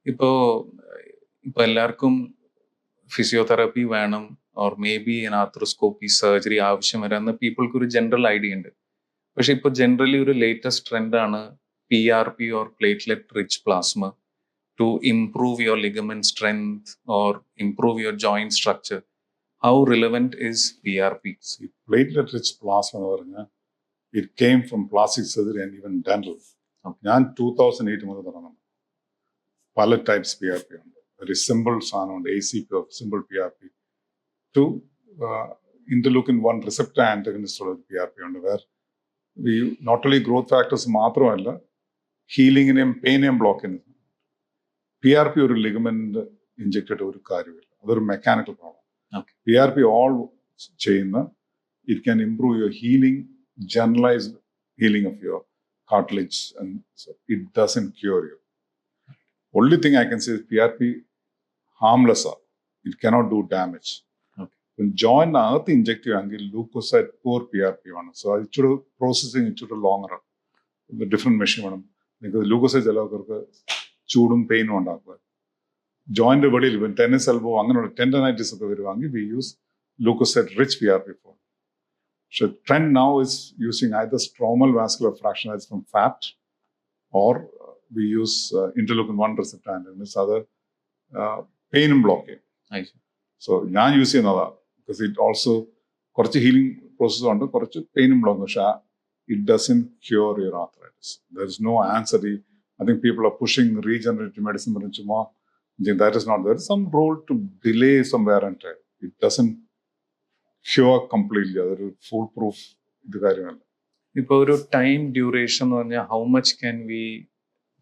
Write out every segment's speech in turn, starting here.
ഇപ്പോൾ ഇപ്പോൾ എല്ലാവർക്കും ഫിസിയോതെറാപ്പി വേണം or may be arthroscopy surgery ആവശ്യം വരാമെന്ന് പീപ്പിൾക്ക് ഒരു ജനറൽ ഐഡിയ ഉണ്ട്. പക്ഷെ ഇപ്പോൾ ജനറലി ഒരു ലേറ്റസ്റ്റ് ട്രെൻഡാണ് PRP or platelet rich plasma to improve your ligament strength or improve your joint structure. How relevant is PRP? Platelet rich plasma എന്ന് പറഞ്ഞാൽ it came from plastic surgery and even dental. ഞാൻ 2008 മുതൽ തുടങ്ങുന്നു. പല types PRP ഉണ്ട്. ഒരു simple സാധനമുണ്ട്, ACP of simple PRP to interleukin 1 receptor antagonist ഉള്ള PRP ഉണ്ട്. Where not only growth factors മാത്രമല്ല, ഹീലിങ്ങിനെയും പെയിനെയും ബ്ലോക്ക് ചെയ്യുന്നത്. PRP ഒരു ലിഗമെന്റ് ഇഞ്ചക്ട് ചെയ്ത ഒരു കാര്യമില്ല, അതൊരു മെക്കാനിക്കൽ പ്രോബ്ലം. PRP ഓൾ ചെയ്യുന്ന it can improve your healing, generalised healing of your cartilage, and so it doesn't cure you. Only thing I can say is PRP harmless. It cannot do damage. When joint agathu inject cheyanങ്കിൽ leukocyte poor PRP ആണ്. So ഇച്ചിരി processing ഇച്ചിരി longer, different machine വേണം. നിങ്ങൾക്ക് leucocyte ചിലവർക്ക് ചൂടും പെയിനും ഉണ്ടാക്കുക. Joint വെളിയിൽ tennis elbow അങ്ങനെയുള്ള ടെൻഡനൈറ്റിസ് ഒക്കെ വരുവാണെങ്കിൽ we use leukocyte rich PRP for. So trend now is using either stromal vascular fractionalized from fat, or we use interleukin 1 receptor antagonists, other pain and blockade. So ഞാൻ use ചെയ്യുന്നതാ, because it also കുറച്ച് healing process ഉണ്ട്, കുറച്ച് പെയിനും ബ്ലോക്കും. പക്ഷെ it doesn't cure your arthritis. There is no answer. I think people are pushing regenerative medicine, but that is not there. There is some role to delay some wear and tear. It doesn't cure completely. അതൊരു full proof ഇത് കാര്യമല്ല. ഇപ്പോൾ ഒരു time duration എന്ന് പറഞ്ഞാൽ how much can we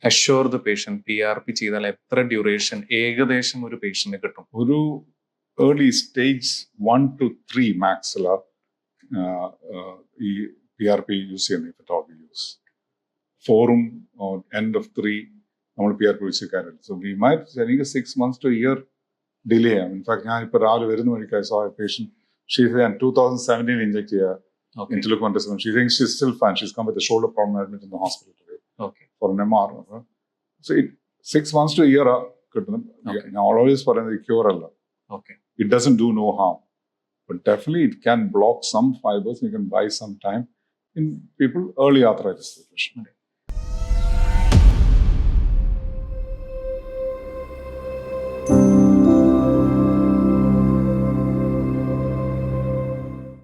assure the patient PRP ചെയ്താൽ എത്ര duration ഏകദേശം ഒരു പേഷ്യന്റ് കിട്ടും? ഒരു ഏർലി സ്റ്റേജ് 1 to 3 മാക്സില ഈ PRP യൂസ് ചെയ്യുന്നത്. If at all we use 4 end of 3 നമ്മൾ PRP യൂസ് കാര്യമില്ല. സോ വി മൈറ്റ് എനിക്ക് 6 months to a year delay ചെയ്യാം. ഇൻഫാക്ട് ഞാൻ ഇപ്പോൾ രാവിലെ വരുന്ന വഴിക്ക് I saw a patient. She's in 2017 inject interleukin 1 receptor. She thinks she's still fine. She's come with a shoulder problem, admitted in the hospital today for an MR. So 6 months to a year now always for a cure alla. It doesn't do no harm, but definitely it can block some fibers. You can buy some time in people early arthritis situation.